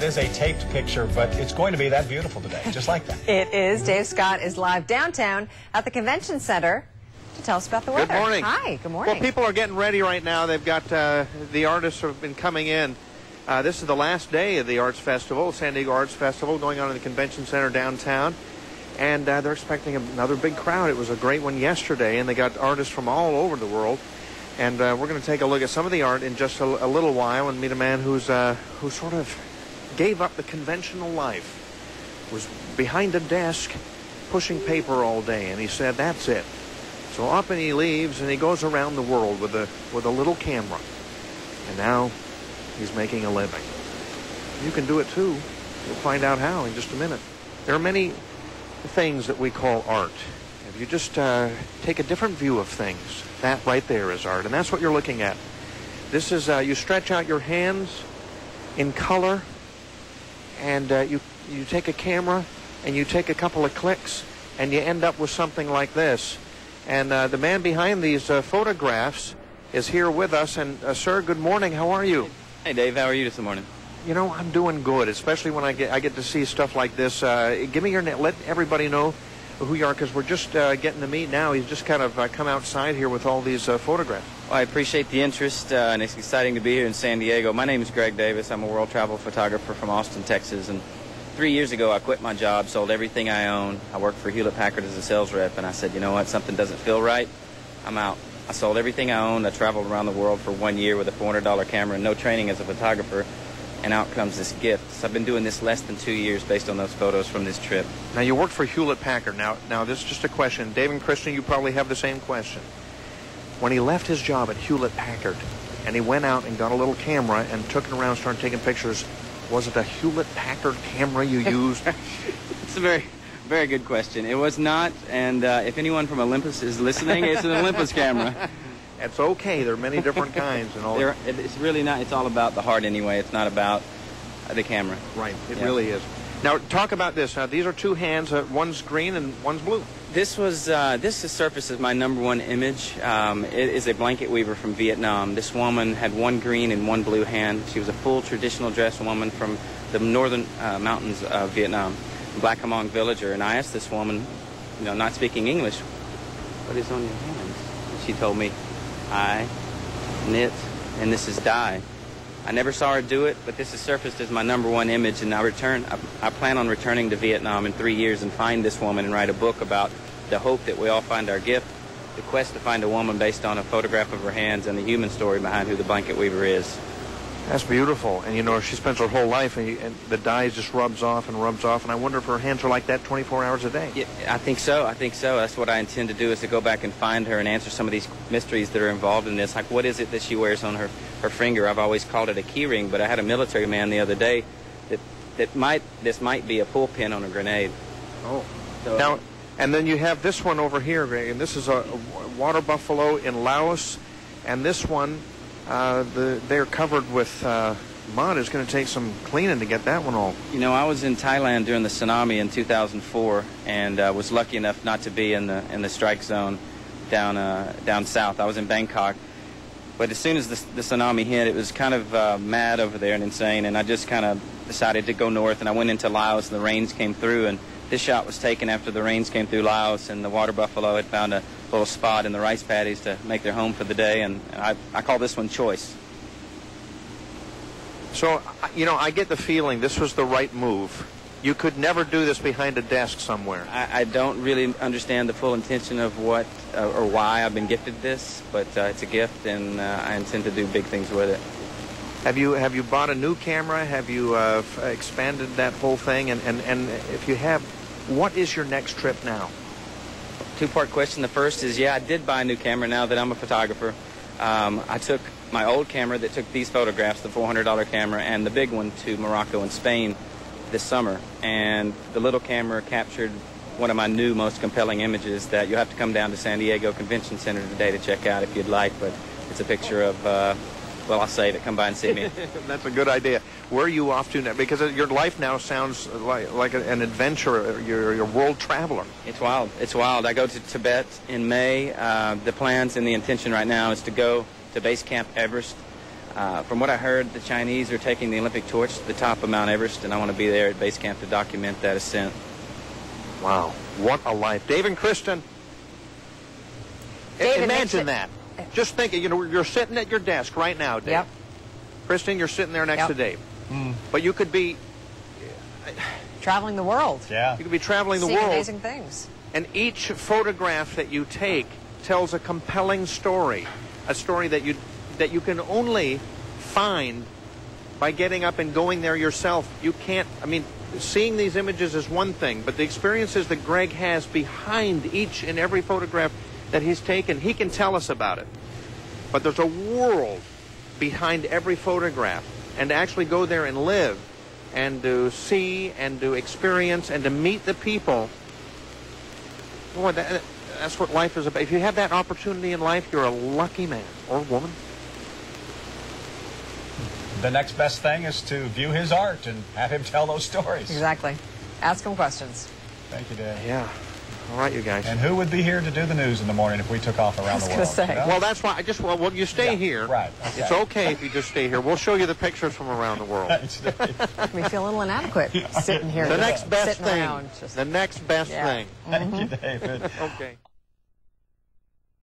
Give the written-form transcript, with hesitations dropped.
is a taped picture, but it's going to be that beautiful today, just like that. It is. Dave Scott is live downtown at the convention center to tell us about the weather. Good morning. Hi, good morning. Well, people are getting ready right now. They've got the artists have been coming in. This is the last day of the Arts Festival, San Diego Arts Festival, going on in the convention center downtown. And they're expecting another big crowd. It was a great one yesterday, and they got artists from all over the world. And we're going to take a look at some of the art in just a little while and meet a man who sort of gave up the conventional life, was behind a desk pushing paper all day, and he said, that's it. So up and he leaves, and he goes around the world with a little camera. And now he's making a living. You can do it too. We'll find out how in just a minute. There are many things that we call art. If you just take a different view of things, that right there is art, and that's what you're looking at. This is, you stretch out your hands in color, and you take a camera, and you take a couple of clicks, and you end up with something like this. And the man behind these photographs is here with us. And sir, good morning. How are you? Hey, Dave. How are you this morning? You know, I'm doing good, especially when I get to see stuff like this. Give me your name. Let everybody know who you are, because we're just getting to meet now. He's just kind of come outside here with all these photographs. Well, I appreciate the interest, and it's exciting to be here in San Diego. My name is Greg Davis. I'm a world travel photographer from Austin, Texas. And 3 years ago, I quit my job, sold everything I own. I worked for Hewlett-Packard as a sales rep, and I said, you know what, something doesn't feel right. I'm out. I sold everything I owned. I traveled around the world for 1 year with a $400 camera and no training as a photographer. And out comes this gift. So I've been doing this less than 2 years based on those photos from this trip. Now, you worked for Hewlett-Packard. Now this is just a question. Dave and Kristen, you probably have the same question. When he left his job at Hewlett-Packard and he went out and got a little camera and took it around and started taking pictures, was it a Hewlett-Packard camera you used? It's a very, very good question. It was not, and if anyone from Olympus is listening, it's an Olympus camera. It's okay. There are many different kinds and all. It's really not. It's all about the heart anyway. It's not about the camera. Right. It really is. Now, talk about this. These are two hands. One's green and one's blue. This surface is my #1 image. It is a blanket weaver from Vietnam. This woman had one green and one blue hand. She was a full traditional dressed woman from the northern mountains of Vietnam, Black Hmong villager. And I asked this woman, you know, not speaking English, what is on your hands? And she told me, I knit, and this is dye. I never saw her do it, but this is surfaced as my #1 image, and I plan on returning to Vietnam in 3 years and find this woman and write a book about the hope that we all find our gift, the quest to find a woman based on a photograph of her hands and the human story behind who the blanket weaver is. That's beautiful. And, you know, she spends her whole life, and the dye just rubs off, and I wonder if her hands are like that 24 hours a day. Yeah, I think so. That's what I intend to do, is to go back and find her and answer some of these mysteries that are involved in this. Like, what is it that she wears on her finger? I've always called it a key ring, but I had a military man the other day this might be a pull pin on a grenade. Oh. So, now, and then you have this one over here, Greg, and this is a water buffalo in Laos, and this one, they're covered with mud. It's going to take some cleaning to get that one all. You know, I was in Thailand during the tsunami in 2004, and was lucky enough not to be in the strike zone down south. I was in Bangkok, but as soon as the tsunami hit, it was kind of mad over there and insane, and I just kind of decided to go north, and I went into Laos, and the rains came through, and this shot was taken after the rains came through Laos, and the water buffalo had found a little spot in the rice paddies to make their home for the day, and I call this one Choice. So, you know, I get the feeling this was the right move. You could never do this behind a desk somewhere. I don't really understand the full intention of what or why I've been gifted this, but it's a gift, and I intend to do big things with it. Have you bought a new camera? Have you expanded that whole thing? And if you have, what is your next trip now? Two-part question. The first is, yeah, I did buy a new camera now that I'm a photographer. I took my old camera that took these photographs, the $400 camera, and the big one to Morocco and Spain this summer. And the little camera captured one of my new most compelling images that you'll have to come down to San Diego Convention Center today to check out if you'd like. But it's a picture of, well, I'll save it. Come by and see me. That's a good idea. Where are you off to now? Because your life now sounds like an adventure. You're a world traveler. It's wild. It's wild. I go to Tibet in May. The plans and the intention right now is to go to Base Camp Everest, From what I heard, the Chinese are taking the Olympic torch to the top of Mount Everest, and I want to be there at base camp to document that ascent. Wow, what a life. Dave and Kristen, Dave, imagine that. Just think, you know, you're sitting at your desk right now, Dave. Yep. Kristen, you're sitting there next to Dave. But you could be... Traveling the world. Yeah. You could be traveling the Seeing world. amazing things. And each photograph that you take tells a compelling story. A story that you can only find by getting up and going there yourself. You can't, I mean, seeing these images is one thing, but the experiences that Greg has behind each and every photograph that he's taken, he can tell us about it. But there's a world behind every photograph. And to actually go there and live and to see and to experience and to meet the people, boy, that's what life is about. If you have that opportunity in life, you're a lucky man or woman. The next best thing is to view his art and have him tell those stories. Exactly. Ask him questions. Thank you, Dave. Yeah. All right, you guys. And who would be here to do the news in the morning if we took off around the world? I was going to say. You know? Well, that's why I just, well, you stay here. Right. Okay. It's okay if you just stay here. We'll show you the pictures from around the world. Thanks, Dave. We feel a little inadequate sitting here. The next best sitting thing. around, just... The next best thing. Thank you, David. Okay.